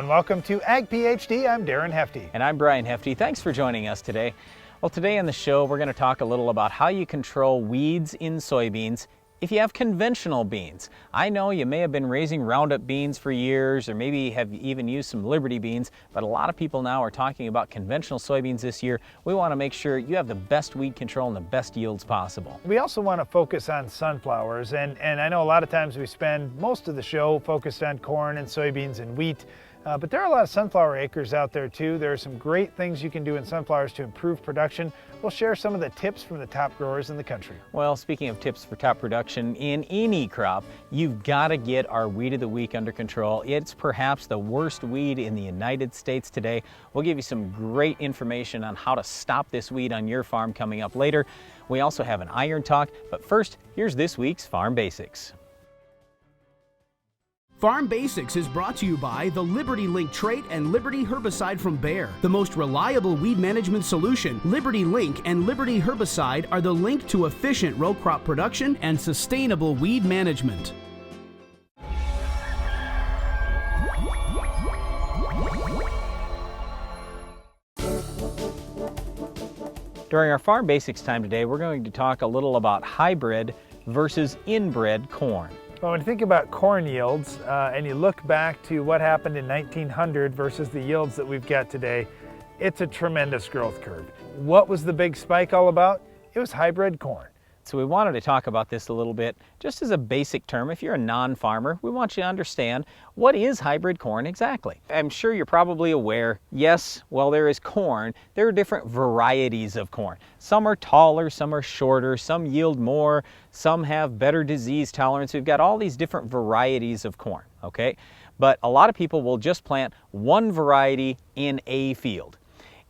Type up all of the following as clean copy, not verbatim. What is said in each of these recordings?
and welcome to Ag PhD. I'm Darren Hefty. And I'm Darren Hefty. Thanks for joining us today. Well, today on the show we're going to talk a little about how you control weeds in soybeans if you have conventional beans. I know you may have been raising Roundup beans for years, or maybe have even used some Liberty beans, but a lot of people now are talking about conventional soybeans this year. We want to make sure you have the best weed control and the best yields possible. We also want to focus on sunflowers, and I know a lot of times we spend most of the show focused on corn and soybeans and wheat. But there are a lot of sunflower acres out there too. There are some great things you can do in sunflowers to improve production. We'll share some of the tips from the top growers in the country. Well, speaking of tips for top production in any crop, you've got to get our Weed of the Week under control. It's perhaps the worst weed in the United States today. We'll give you some great information on how to stop this weed on your farm coming up later. We also have an iron talk, but first, here's this week's Farm Basics. Farm Basics is brought to you by the Liberty Link trait and Liberty herbicide from Bayer. The most reliable weed management solution, Liberty Link and Liberty herbicide are the link to efficient row crop production and sustainable weed management. During our Farm Basics time today, we're going to talk a little about hybrid versus inbred corn. Well, when you think about corn yields and you look back to what happened in 1900 versus the yields that we've got today, it's a tremendous growth curve. What was the big spike all about? It was hybrid corn. So we wanted to talk about this a little bit, just as a basic term. If you're a non-farmer, we want you to understand, what is hybrid corn exactly? I'm sure you're probably aware, yes, well, there is corn. There are different varieties of corn. Some are taller, some are shorter, some yield more, some have better disease tolerance. We've got all these different varieties of corn, okay? But a lot of people will just plant one variety in a field.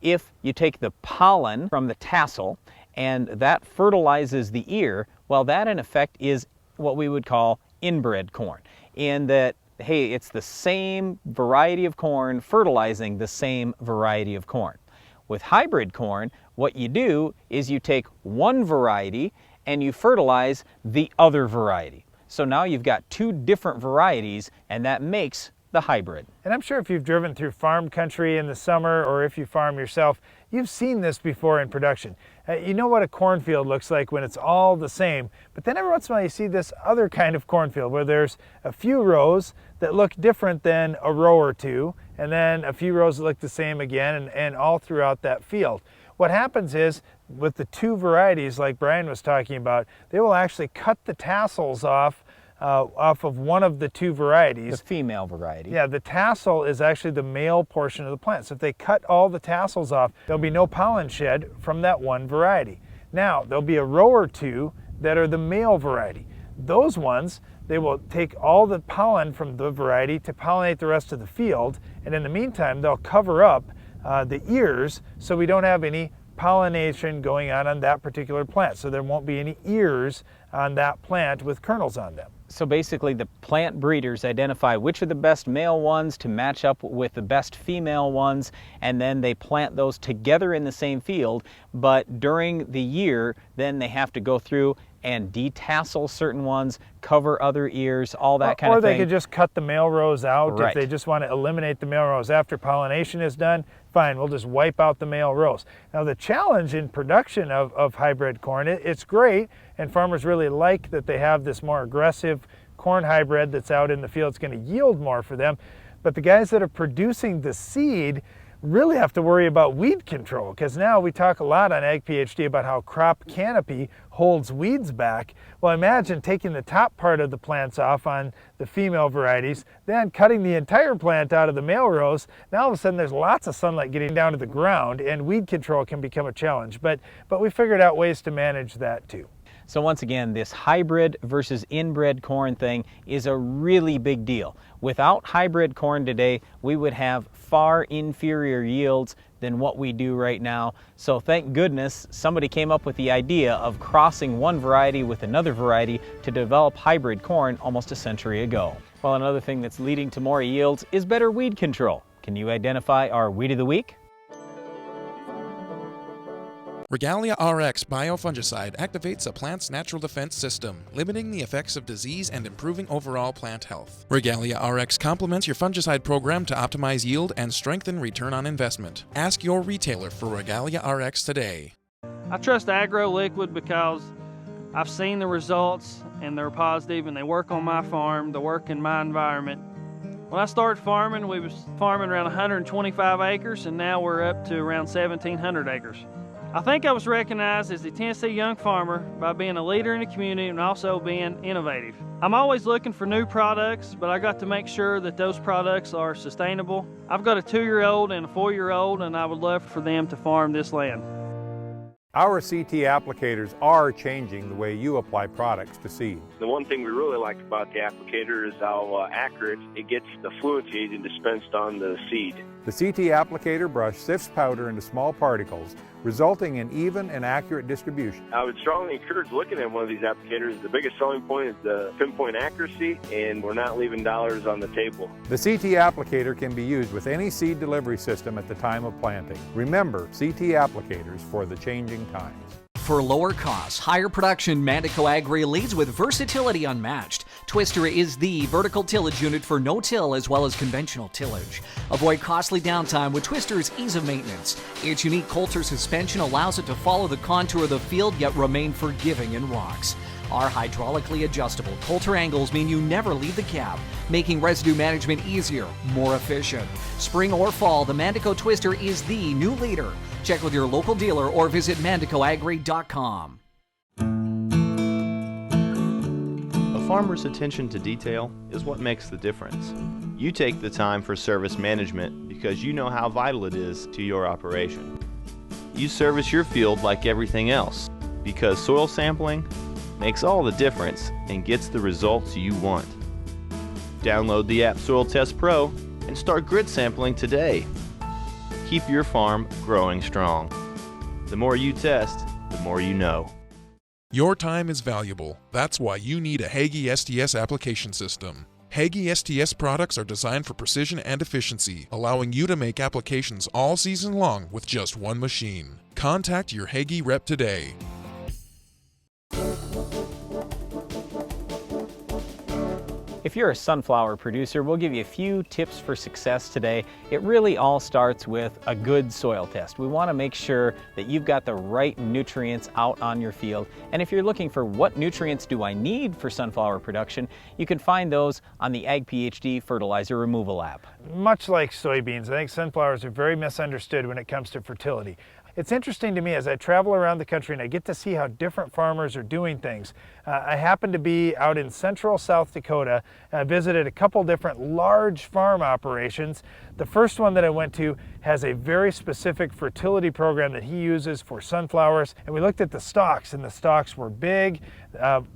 If you take the pollen from the tassel and that fertilizes the ear, well, that in effect is what we would call inbred corn, in that, hey, it's the same variety of corn fertilizing the same variety of corn. With hybrid corn, what you do is you take one variety and you fertilize the other variety. So now you've got two different varieties, and that makes the hybrid. And I'm sure if you've driven through farm country in the summer, or if you farm yourself, you've seen this before in production. You know what a cornfield looks like when it's all the same, but then every once in a while you see this other kind of cornfield where there's a few rows that look different than a row or two, and then a few rows that look the same again, and all throughout that field. What happens is, with the two varieties like Brian was talking about, they will actually cut the tassels off of one of the two varieties. The female variety. Yeah, the tassel is actually the male portion of the plant. So if they cut all the tassels off, there'll be no pollen shed from that one variety. Now, there'll be a row or two that are the male variety. Those ones, they will take all the pollen from the variety to pollinate the rest of the field, and in the meantime, they'll cover up the ears so we don't have any pollination going on that particular plant. So there won't be any ears on that plant with kernels on them. So basically the plant breeders identify which are the best male ones to match up with the best female ones, and then they plant those together in the same field, but during the year then they have to go through and detassel certain ones, cover other ears, all that kind of thing. Or they could just cut the male rows out. Right. If they just want to eliminate the male rows after pollination is done, fine, we'll just wipe out the male rows. Now the challenge in production of hybrid corn, it's great, and farmers really like that they have this more aggressive corn hybrid that's out in the field. It's going to yield more for them, but the guys that are producing the seed really have to worry about weed control, because now we talk a lot on Ag PhD about how crop canopy holds weeds back. Well, imagine taking the top part of the plants off on the female varieties, then cutting the entire plant out of the male rows. Now all of a sudden there's lots of sunlight getting down to the ground, and weed control can become a challenge. But we figured out ways to manage that too. So once again, this hybrid versus inbred corn thing is a really big deal. Without hybrid corn today, we would have far inferior yields than what we do right now. So thank goodness somebody came up with the idea of crossing one variety with another variety to develop hybrid corn almost a century ago. Well, another thing that's leading to more yields is better weed control. Can you identify our Weed of the Week? Regalia RX biofungicide activates a plant's natural defense system, limiting the effects of disease and improving overall plant health. Regalia RX complements your fungicide program to optimize yield and strengthen return on investment. Ask your retailer for Regalia RX today. I trust Agro Liquid because I've seen the results and they're positive and they work on my farm, they work in my environment. When I started farming, we was farming around 125 acres and now we're up to around 1,700 acres. I think I was recognized as the Tennessee Young Farmer by being a leader in the community and also being innovative. I'm always looking for new products, but I got to make sure that those products are sustainable. I've got a 2-year-old and a 4-year-old, and I would love for them to farm this land. Our CT applicators are changing the way you apply products to seed. The one thing we really like about the applicator is how accurate it gets the fluency dispensed on the seed. The CT applicator brush sifts powder into small particles, resulting in even and accurate distribution. I would strongly encourage looking at one of these applicators. The biggest selling point is the pinpoint accuracy, and we're not leaving dollars on the table. The CT applicator can be used with any seed delivery system at the time of planting. Remember, CT applicators for the changing times. For lower costs, higher production, Mantico Agri leads with versatility unmatched. Twister is the vertical tillage unit for no-till as well as conventional tillage. Avoid costly downtime with Twister's ease of maintenance. Its unique Coulter suspension allows it to follow the contour of the field yet remain forgiving in rocks. Our hydraulically adjustable Coulter angles mean you never leave the cab, making residue management easier, more efficient. Spring or fall, the Mantico Twister is the new leader. Check with your local dealer or visit manticoagri.com. A farmer's attention to detail is what makes the difference. You take the time for service management because you know how vital it is to your operation. You service your field like everything else because soil sampling makes all the difference and gets the results you want. Download the app Soil Test Pro and start grid sampling today. Keep your farm growing strong. The more you test, the more you know. Your time is valuable. That's why you need a Hagie STS application system. Hagie STS products are designed for precision and efficiency, allowing you to make applications all season long with just one machine. Contact your Hagie rep today. If you're a sunflower producer, we'll give you a few tips for success today. It really all starts with a good soil test. We want to make sure that you've got the right nutrients out on your field. And if you're looking for what nutrients do I need for sunflower production, you can find those on the Ag PhD fertilizer removal app. Much like soybeans, I think sunflowers are very misunderstood when it comes to fertility. It's interesting to me as I travel around the country and I get to see how different farmers are doing things. I happened to be out in central South Dakota. I visited a couple different large farm operations. The first one that I went to has a very specific fertility program that he uses for sunflowers. And we looked at the stalks, and the stalks were big,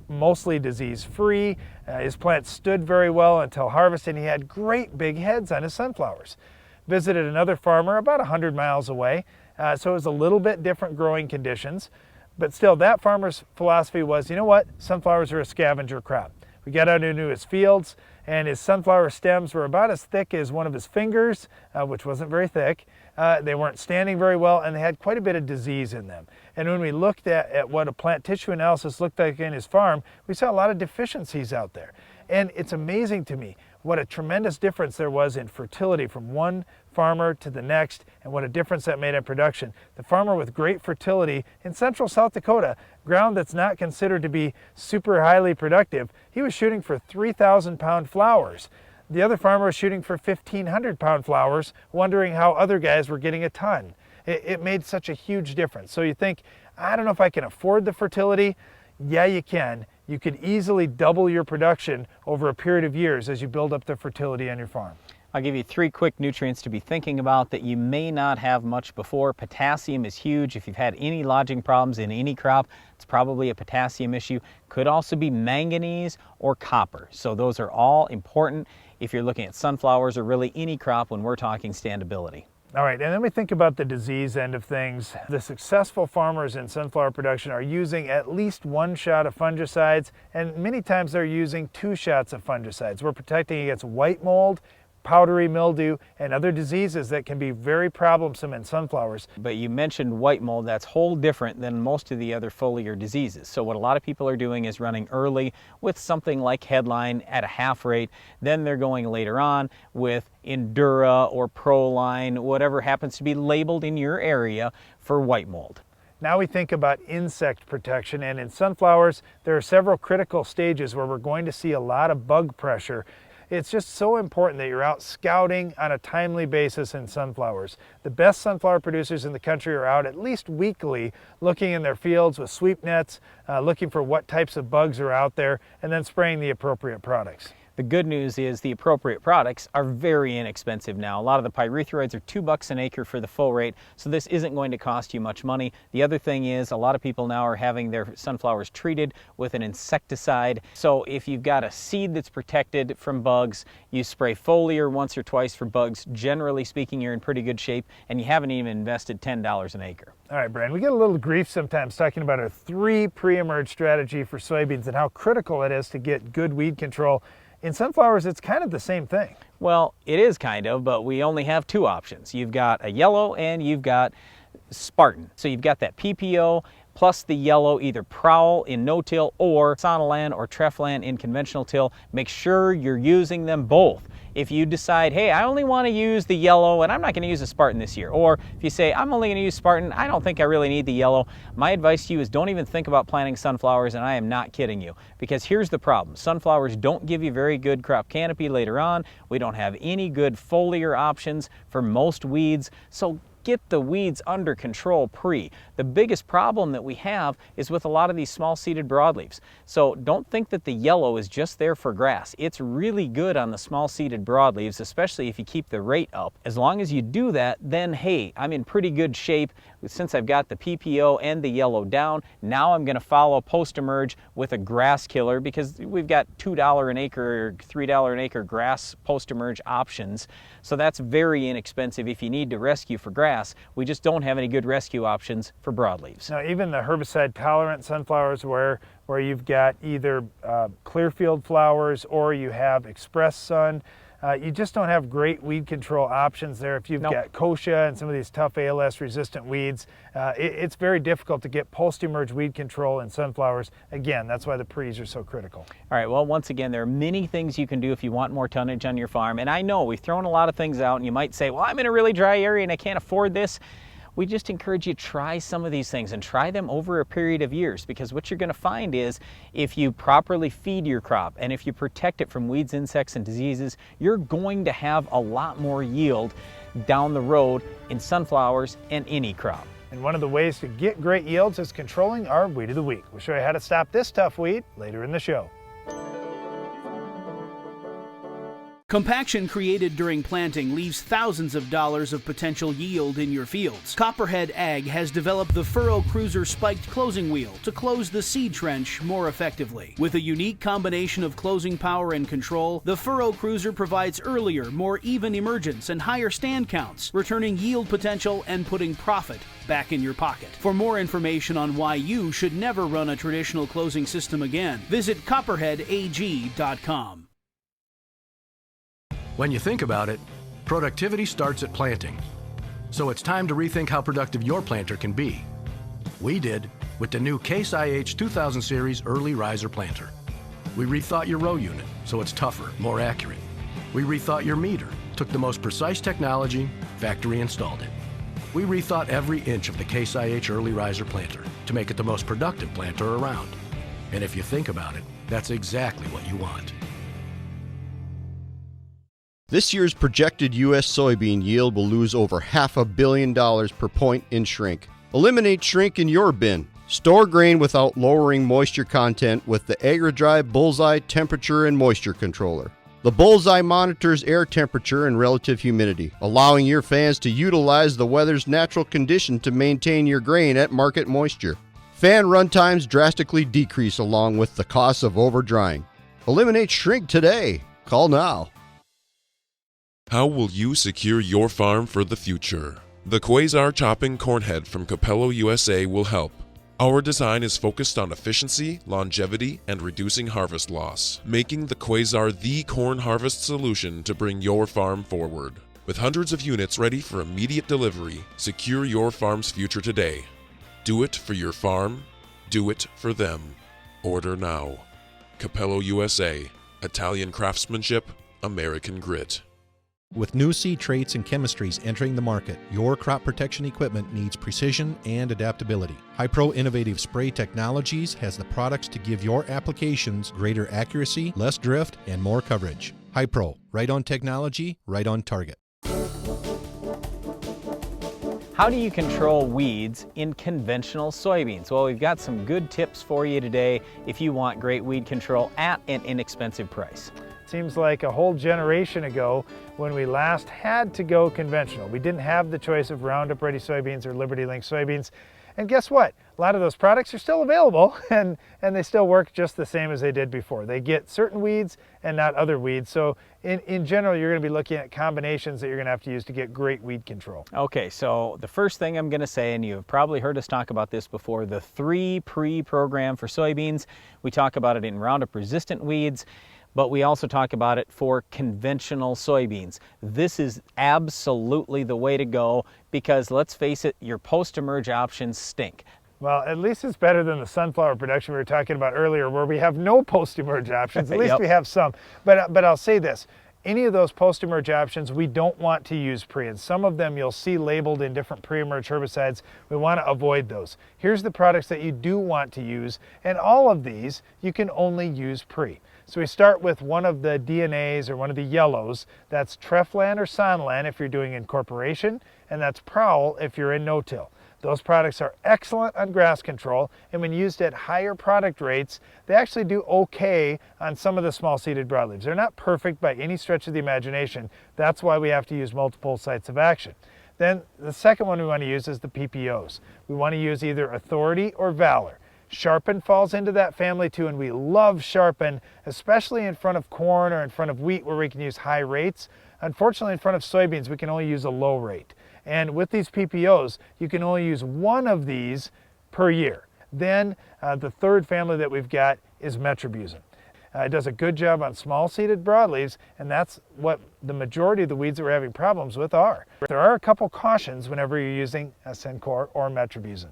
mostly disease-free. His plants stood very well until harvest, and he had great big heads on his sunflowers. Visited another farmer about 100 miles away. So it was a little bit different growing conditions, but still that farmer's philosophy was, you know what, sunflowers are a scavenger crop. We got out into his fields and his sunflower stems were about as thick as one of his fingers, which wasn't very thick. They weren't standing very well and they had quite a bit of disease in them. And when we looked at what a plant tissue analysis looked like in his farm, we saw a lot of deficiencies out there. And it's amazing to me what a tremendous difference there was in fertility from one farmer to the next, and what a difference that made in production. The farmer with great fertility in central South Dakota, ground that's not considered to be super highly productive, he was shooting for 3,000 pound flowers. The other farmer was shooting for 1,500 pound flowers, wondering how other guys were getting a ton. It made such a huge difference. So you think, I don't know if I can afford the fertility. Yeah, you can. You could easily double your production over a period of years as you build up the fertility on your farm. I'll give you 3 quick nutrients to be thinking about that you may not have much before. Potassium is huge. If you've had any lodging problems in any crop, it's probably a potassium issue. Could also be manganese or copper. So those are all important if you're looking at sunflowers or really any crop when we're talking standability. All right, and then we think about the disease end of things. The successful farmers in sunflower production are using at least 1 shot of fungicides, and many times they're using 2 shots of fungicides. We're protecting against white mold, powdery mildew, and other diseases that can be very problemsome in sunflowers. But you mentioned white mold. That's whole different than most of the other foliar diseases. So what a lot of people are doing is running early with something like Headline at a half rate. Then they're going later on with Endura or Proline, whatever happens to be labeled in your area for white mold. Now we think about insect protection, and in sunflowers there are several critical stages where we're going to see a lot of bug pressure. It's just so important that you're out scouting on a timely basis in sunflowers. The best sunflower producers in the country are out at least weekly looking in their fields with sweep nets, looking for what types of bugs are out there, and then spraying the appropriate products. The good news is the appropriate products are very inexpensive now. A lot of the pyrethroids are $2 an acre for the full rate, so this isn't going to cost you much money. The other thing is a lot of people now are having their sunflowers treated with an insecticide. So if you've got a seed that's protected from bugs, you spray foliar once or twice for bugs. Generally speaking, you're in pretty good shape, and you haven't even invested $10 an acre. All right, Brian, we get a little grief sometimes talking about our 3 pre-emerge strategy for soybeans and how critical it is to get good weed control. In sunflowers, it's kind of the same thing. Well, it is kind of, but we only have 2 options. You've got a yellow and you've got Spartan. So you've got that PPO plus the yellow, either Prowl in no-till or Sonalan or Treflan in conventional till. Make sure you're using them both. If you decide, hey, I only want to use the yellow and I'm not going to use a Spartan this year, or if you say, I'm only going to use Spartan, I don't think I really need the yellow, my advice to you is don't even think about planting sunflowers, and I am not kidding you. Because here's the problem. Sunflowers don't give you very good crop canopy later on. We don't have any good foliar options for most weeds, so get the weeds under control pre. The biggest problem that we have is with a lot of these small seeded broadleaves. So don't think that the yellow is just there for grass. It's really good on the small seeded broadleaves, especially if you keep the rate up. As long as you do that, then hey, I'm in pretty good shape. Since I've got the PPO and the yellow down, now I'm going to follow post-emerge with a grass killer, because we've got $2 an acre or $3 an acre grass post-emerge options. So that's very inexpensive if you need to rescue for grass. We just don't have any good rescue options for broadleaves. Now, even the herbicide-tolerant sunflowers where you've got either Clearfield flowers or you have Express Sun, you just don't have great weed control options there. If you've got kochia and some of these tough ALS-resistant weeds, it's very difficult to get post-emerge weed control in sunflowers. Again, that's why the pre's are so critical. All right, well, once again, there are many things you can do if you want more tonnage on your farm. And I know we've thrown a lot of things out, and you might say, well, I'm in a really dry area and I can't afford this. We just encourage you to try some of these things and try them over a period of years, because what you're going to find is if you properly feed your crop and if you protect it from weeds, insects, and diseases, you're going to have a lot more yield down the road in sunflowers and any crop. And one of the ways to get great yields is controlling our weed of the week. We'll show you how to stop this tough weed later in the show. Compaction created during planting leaves thousands of dollars of potential yield in your fields. Copperhead Ag has developed the Furrow Cruiser spiked closing wheel to close the seed trench more effectively. With a unique combination of closing power and control, the Furrow Cruiser provides earlier, more even emergence and higher stand counts, returning yield potential and putting profit back in your pocket. For more information on why you should never run a traditional closing system again, visit copperheadag.com. When you think about it, productivity starts at planting. So it's time to rethink how productive your planter can be. We did with the new Case IH 2000 Series Early Riser Planter. We rethought your row unit so it's tougher, more accurate. We rethought your meter, took the most precise technology, factory installed it. We rethought every inch of the Case IH Early Riser Planter to make it the most productive planter around. And if you think about it, that's exactly what you want. This year's projected U.S. soybean yield will lose over $500 million per point in shrink. Eliminate shrink in your bin. Store grain without lowering moisture content with the AgriDry Bullseye Temperature and Moisture Controller. The Bullseye monitors air temperature and relative humidity, allowing your fans to utilize the weather's natural condition to maintain your grain at market moisture. Fan run times drastically decrease along with the cost of over-drying. Eliminate shrink today. Call now. How will you secure your farm for the future? The Quasar Chopping Cornhead from Capello USA will help. Our design is focused on efficiency, longevity, and reducing harvest loss, making the Quasar the corn harvest solution to bring your farm forward. With hundreds of units ready for immediate delivery, secure your farm's future today. Do it for your farm. Do it for them. Order now. Capello USA. Italian craftsmanship, American grit. With new seed traits and chemistries entering the market, your crop protection equipment needs precision and adaptability. Hi-Pro Innovative Spray Technologies has the products to give your applications greater accuracy, less drift, and more coverage. Hi-Pro, right on technology, right on target. How do you control weeds in conventional soybeans? Well, we've got some good tips for you today if you want great weed control at an inexpensive price. Seems like a whole generation ago when we last had to go conventional. We didn't have the choice of Roundup Ready soybeans or Liberty Link soybeans. And guess what? A lot of those products are still available and they still work just the same as they did before. They get certain weeds and not other weeds. So in general, you're going to be looking at combinations that you're going to have to use to get great weed control. Okay, so the first thing I'm going to say, and you've probably heard us talk about this before, the 3-Pre program for soybeans. We talk about it in Roundup resistant weeds, but we also talk about it for conventional soybeans. This is absolutely the way to go because let's face it, your post-emerge options stink. Well, at least it's better than the sunflower production we were talking about earlier where we have no post-emerge options. At least we have some. But I'll say this, any of those post-emerge options we don't want to use pre, and some of them you'll see labeled in different pre-emerge herbicides. We want to avoid those. Here's the products that you do want to use, and all of these you can only use pre. So we start with one of the DNAs or one of the yellows. That's Treflan or Sonalan if you're doing incorporation, and that's Prowl if you're in no-till. Those products are excellent on grass control, and when used at higher product rates, they actually do okay on some of the small-seeded broadleaves. They're not perfect by any stretch of the imagination. That's why we have to use multiple sites of action. Then the second one we want to use is the PPOs. We want to use either Authority or Valor. Sharpen falls into that family too, and we love Sharpen, especially in front of corn or in front of wheat where we can use high rates. Unfortunately, in front of soybeans, we can only use a low rate. And with these PPOs, you can only use one of these per year. Then the third family that we've got is Metribuzin. It does a good job on small-seeded broadleaves, and that's what the majority of the weeds that we're having problems with are. There are a couple cautions whenever you're using Sencor or Metribuzin.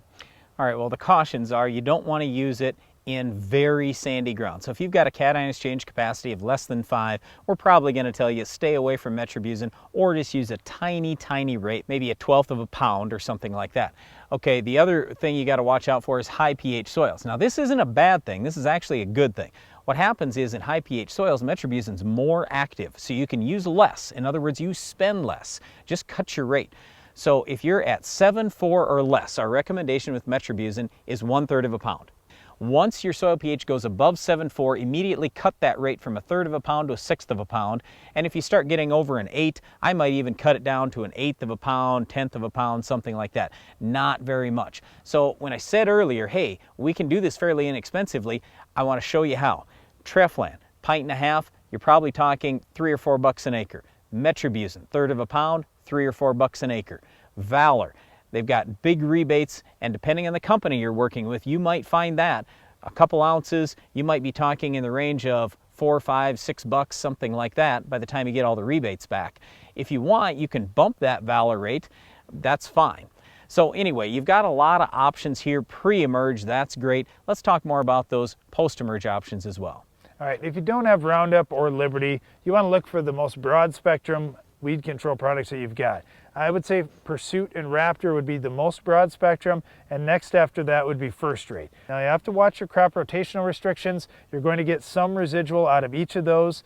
All right, well, the cautions are you don't want to use it in very sandy ground. So if you've got a cation exchange capacity of less than 5, we're probably going to tell you stay away from Metribuzin or just use a tiny, tiny rate, maybe 1/12 of a pound or something like that. Okay, the other thing you got to watch out for is high pH soils. Now, this isn't a bad thing. This is actually a good thing. What happens is in high pH soils, Metribuzin's more active, so you can use less. In other words, you spend less. Just cut your rate. So if you're at 7.4 or less, our recommendation with Metribuzin is 1/3 of a pound. Once your soil pH goes above 7.4, immediately cut that rate from 1/3 of a pound to 1/6 of a pound. And if you start getting over an 8, I might even cut it down to 1/8 of a pound, 1/10 of a pound, something like that. Not very much. So when I said earlier, hey, we can do this fairly inexpensively, I want to show you how. Treflan, 1.5 pints, you're probably talking $3 or $4 an acre. Metribuzin, 1/3 of a pound, $3 or $4 an acre. Valor, they've got big rebates, and depending on the company you're working with, you might find that a couple ounces, you might be talking in the range of $4, $5, $6, something like that by the time you get all the rebates back. If you want, you can bump that Valor rate, that's fine. So anyway, you've got a lot of options here. Pre-emerge, that's great. Let's talk more about those post-emerge options as well. All right, if you don't have Roundup or Liberty, you want to look for the most broad spectrum weed control products that you've got. I would say Pursuit and Raptor would be the most broad spectrum, and next after that would be First Rate. Now you have to watch your crop rotational restrictions. You're going to get some residual out of each of those,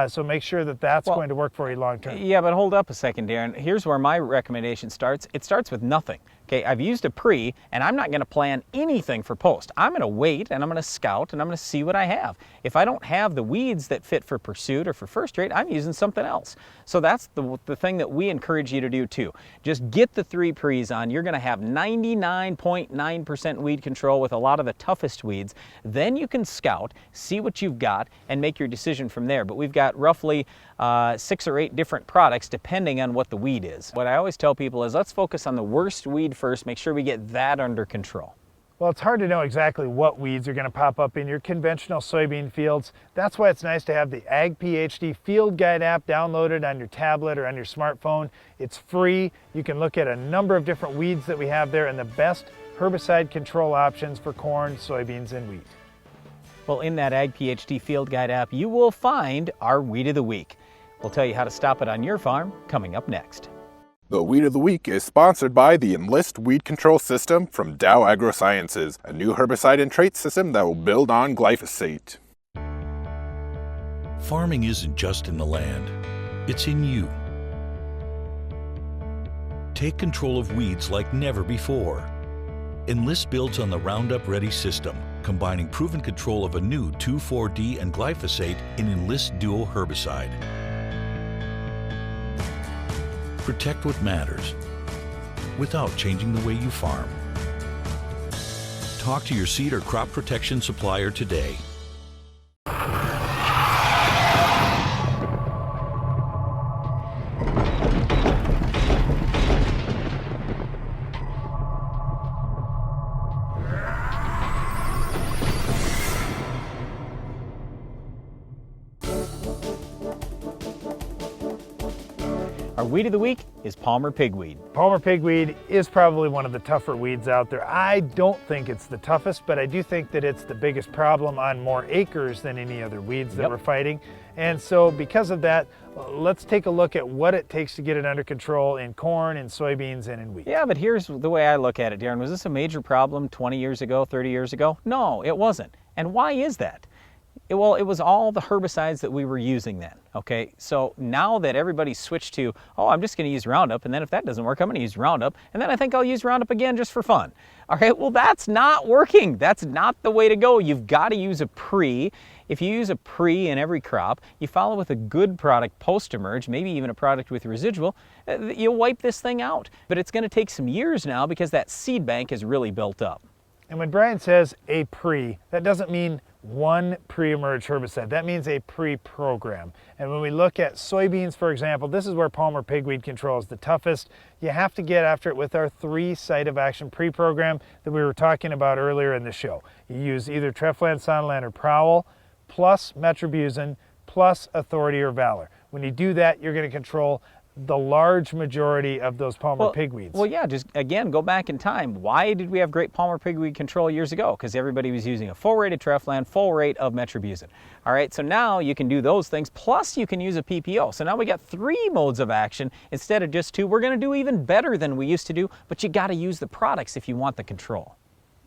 so make sure that that's going to work for you long term. Yeah, but hold up a second, Darren. Here's where my recommendation starts. It starts with nothing. Okay, I've used a pre, and I'm not going to plan anything for post. I'm going to wait, and I'm going to scout, and I'm going to see what I have. If I don't have the weeds that fit for Pursuit or for First Rate, I'm using something else. So that's the thing that we encourage you to do too. Just get the 3 pre's on. You're going to have 99.9% weed control with a lot of the toughest weeds. Then you can scout, see what you've got, and make your decision from there. But we've got roughly 6 or 8 different products depending on what the weed is. What I always tell people is let's focus on the worst weed first, make sure we get that under control. Well, it's hard to know exactly what weeds are going to pop up in your conventional soybean fields. That's why it's nice to have the Ag PhD Field Guide app downloaded on your tablet or on your smartphone. It's free. You can look at a number of different weeds that we have there and the best herbicide control options for corn, soybeans, and wheat. Well, in that Ag PhD Field Guide app, you will find our Weed of the Week. We'll tell you how to stop it on your farm coming up next. The Weed of the Week is sponsored by the Enlist Weed Control System from Dow AgroSciences, a new herbicide and trait system that will build on glyphosate. Farming isn't just in the land, it's in you. Take control of weeds like never before. Enlist builds on the Roundup Ready system, combining proven control of a new 2,4-D and glyphosate in Enlist Duo herbicide. Protect what matters without changing the way you farm. Talk to your seed or crop protection supplier today. Our Weed of the Week is Palmer pigweed. Palmer pigweed is probably one of the tougher weeds out there. I don't think it's the toughest, but I do think that it's the biggest problem on more acres than any other weeds that we're fighting. And so because of that, let's take a look at what it takes to get it under control in corn, in soybeans, and in wheat. Yeah, but here's the way I look at it, Darren. Was this a major problem 20 years ago, 30 years ago? No, it wasn't. And why is that? Well, it was all the herbicides that we were using then, okay? So now that everybody's switched to, oh, I'm just going to use Roundup, and then if that doesn't work, I'm going to use Roundup, and then I think I'll use Roundup again just for fun. All right, well, that's not working. That's not the way to go. You've got to use a pre. If you use a pre in every crop, you follow with a good product post-emerge, maybe even a product with residual, you'll wipe this thing out. But it's going to take some years now because that seed bank is really built up. And when Brian says a pre, that doesn't mean one pre-emerge herbicide. That means a pre-program. And when we look at soybeans, for example, this is where Palmer pigweed control is the toughest. You have to get after it with our 3 site of action pre-program that we were talking about earlier in the show. You use either Treflan, Sonalan, or Prowl, plus Metribuzin, plus Authority or Valor. When you do that, you're going to control the large majority of those Palmer pigweeds. Well, yeah, just again, go back in time. Why did we have great Palmer pigweed control years ago? Because everybody was using a full rate of Treflan, full rate of Metribuzin. All right, so now you can do those things, plus you can use a PPO. So now we got 3 modes of action instead of just 2. We're going to do even better than we used to do, but you got to use the products if you want the control.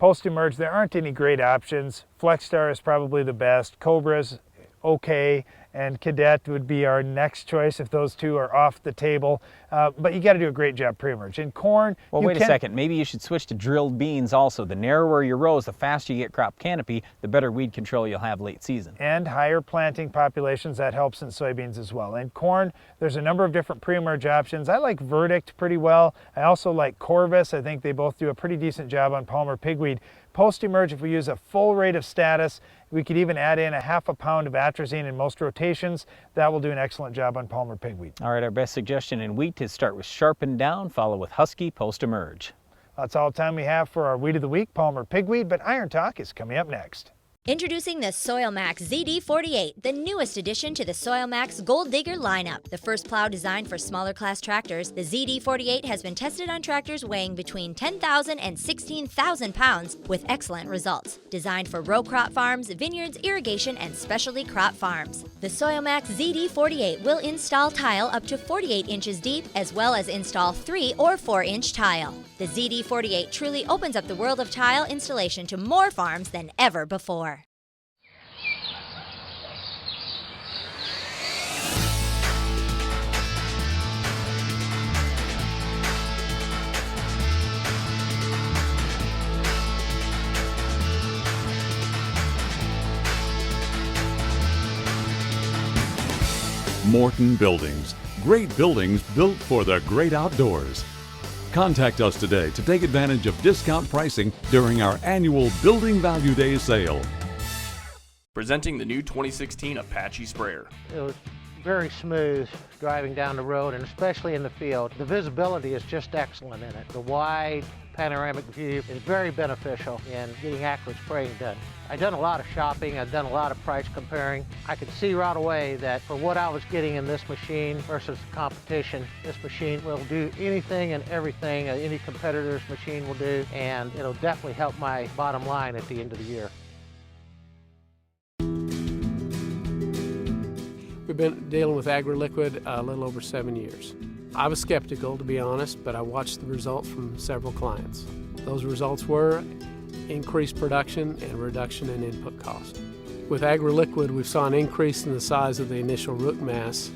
Post-emerge, there aren't any great options. FlexStar is probably the best. Cobra's okay, and Cadet would be our next choice if those 2 are off the table. But you got to do a great job pre-emerge. In corn, well, wait a second. Maybe you should switch to drilled beans also. The narrower your rows, the faster you get crop canopy, the better weed control you'll have late season. And higher planting populations, that helps in soybeans as well. In corn, there's a number of different pre-emerge options. I like Verdict pretty well. I also like Corvus. I think they both do a pretty decent job on Palmer pigweed. Post-emerge, if we use a full rate of status, we could even add in a ½ pound of atrazine in most rotations. That will do an excellent job on Palmer pigweed. All right, our best suggestion in wheat is start with Sharpen Down, follow with Husky post-emerge. That's all the time we have for our Weed of the Week, Palmer pigweed, but Iron Talk is coming up next. Introducing the SoilMax ZD48, the newest addition to the SoilMax Gold Digger lineup. The first plow designed for smaller class tractors, the ZD48 has been tested on tractors weighing between 10,000 and 16,000 pounds with excellent results. Designed for row crop farms, vineyards, irrigation, and specialty crop farms. The SoilMax ZD48 will install tile up to 48 inches deep, as well as install 3 or 4-inch tile. The ZD48 truly opens up the world of tile installation to more farms than ever before. Morton Buildings. Great buildings built for the great outdoors. Contact us today to take advantage of discount pricing during our annual Building Value Day sale. Presenting the new 2016 Apache sprayer. very smooth driving down the road, and especially in the field. The visibility is just excellent in it. The wide panoramic view is very beneficial in getting accurate spraying done. I've done a lot of shopping, I've done a lot of price comparing. I could see right away that for what I was getting in this machine versus the competition, this machine will do anything and everything any competitor's machine will do, and it'll definitely help my bottom line at the end of the year. We've been dealing with AgriLiquid a little over 7 years. I was skeptical, to be honest, but I watched the results from several clients. Those results were increased production and reduction in input cost. With AgriLiquid, we saw an increase in the size of the initial root mass.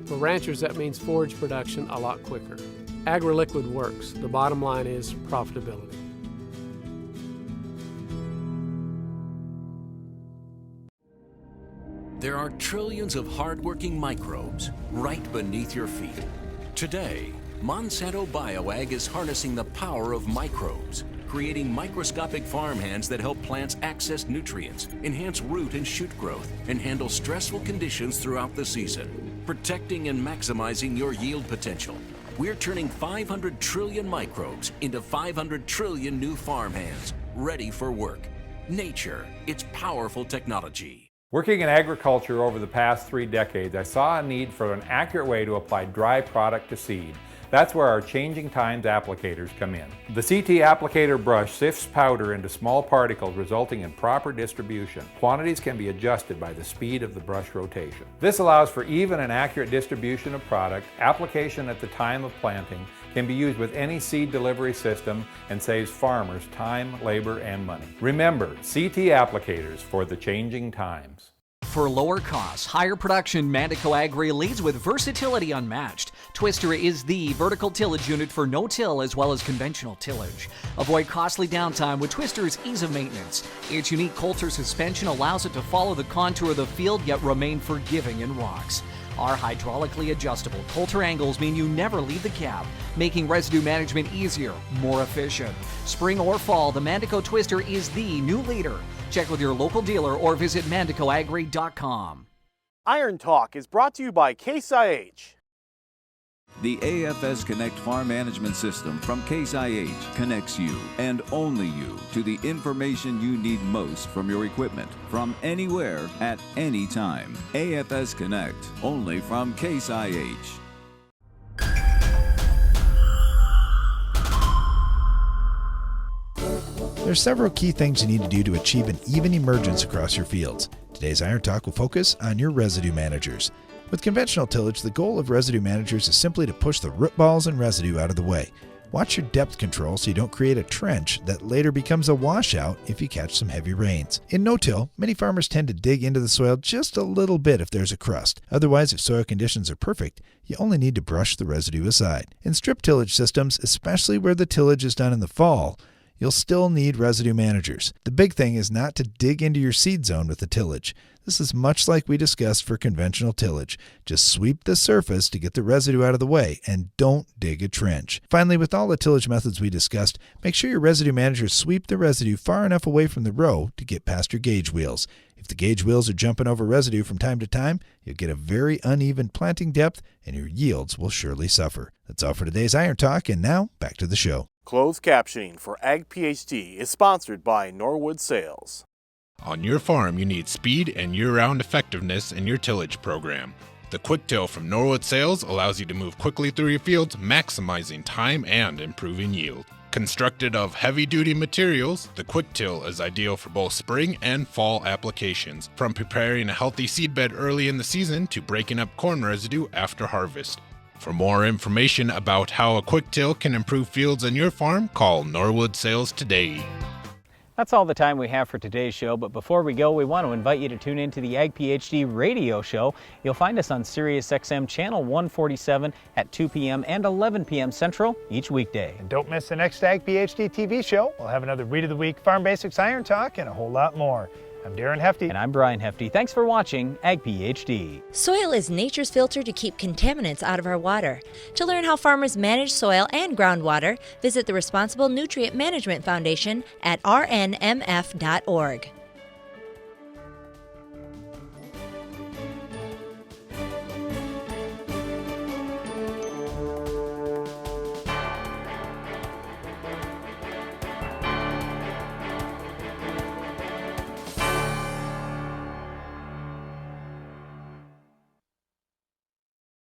For ranchers, that means forage production a lot quicker. AgriLiquid works. The bottom line is profitability. There are trillions of hardworking microbes right beneath your feet. Today, Monsanto BioAg is harnessing the power of microbes, creating microscopic farmhands that help plants access nutrients, enhance root and shoot growth, and handle stressful conditions throughout the season, protecting and maximizing your yield potential. We're turning 500 trillion microbes into 500 trillion new farmhands, ready for work. Nature, it's powerful technology. Working in agriculture over the past 3 decades, I saw a need for an accurate way to apply dry product to seed. That's where our Changing Times applicators come in. The CT applicator brush sifts powder into small particles, resulting in proper distribution. Quantities can be adjusted by the speed of the brush rotation. This allows for even and accurate distribution of product. Application at the time of planting can be used with any seed delivery system and saves farmers time, labor, and money. Remember, CT applicators for the changing times. For lower costs, higher production, Mandico Agri leads with versatility unmatched. Twister is the vertical tillage unit for no-till as well as conventional tillage. Avoid costly downtime with Twister's ease of maintenance. Its unique Coulter suspension allows it to follow the contour of the field yet remain forgiving in rocks. Our hydraulically adjustable Coulter angles mean you never leave the cab, making residue management easier, more efficient. Spring or fall, the Mandico Twister is the new leader. Check with your local dealer or visit mandicoagri.com. Iron Talk is brought to you by Case IH. The AFS Connect Farm Management System from Case IH connects you, and only you, to the information you need most from your equipment, from anywhere, at any time. AFS Connect, only from Case IH. There are several key things you need to do to achieve an even emergence across your fields. Today's Iron Talk will focus on your residue managers. With conventional tillage, the goal of residue managers is simply to push the root balls and residue out of the way. Watch your depth control so you don't create a trench that later becomes a washout if you catch some heavy rains. In no-till, many farmers tend to dig into the soil just a little bit if there's a crust. Otherwise, if soil conditions are perfect, you only need to brush the residue aside. In strip tillage systems, especially where the tillage is done in the fall, you'll still need residue managers. The big thing is not to dig into your seed zone with the tillage. This is much like we discussed for conventional tillage. Just sweep the surface to get the residue out of the way and don't dig a trench. Finally, with all the tillage methods we discussed, make sure your residue managers sweep the residue far enough away from the row to get past your gauge wheels. If the gauge wheels are jumping over residue from time to time, you'll get a very uneven planting depth and your yields will surely suffer. That's all for today's Iron Talk, and now back to the show. Closed captioning for Ag PhD is sponsored by Norwood Sales. On your farm, you need speed and year-round effectiveness in your tillage program. The Quick Till from Norwood Sales allows you to move quickly through your fields, maximizing time and improving yield. Constructed of heavy-duty materials, the Quick Till is ideal for both spring and fall applications, from preparing a healthy seedbed early in the season to breaking up corn residue after harvest. For more information about how a Quick Till can improve fields on your farm, call Norwood Sales today. That's all the time we have for today's show, but before we go, we want to invite you to tune in to the Ag PhD radio show. You'll find us on Sirius XM channel 147 at 2 p.m. and 11 p.m. Central each weekday. And don't miss the next Ag PhD TV show. We'll have another Read of the Week, Farm Basics Iron Talk, and a whole lot more. I'm Darren Hefty. And I'm Brian Hefty. Thanks for watching Ag PhD. Soil is nature's filter to keep contaminants out of our water. To learn how farmers manage soil and groundwater, visit the Responsible Nutrient Management Foundation at rnmf.org.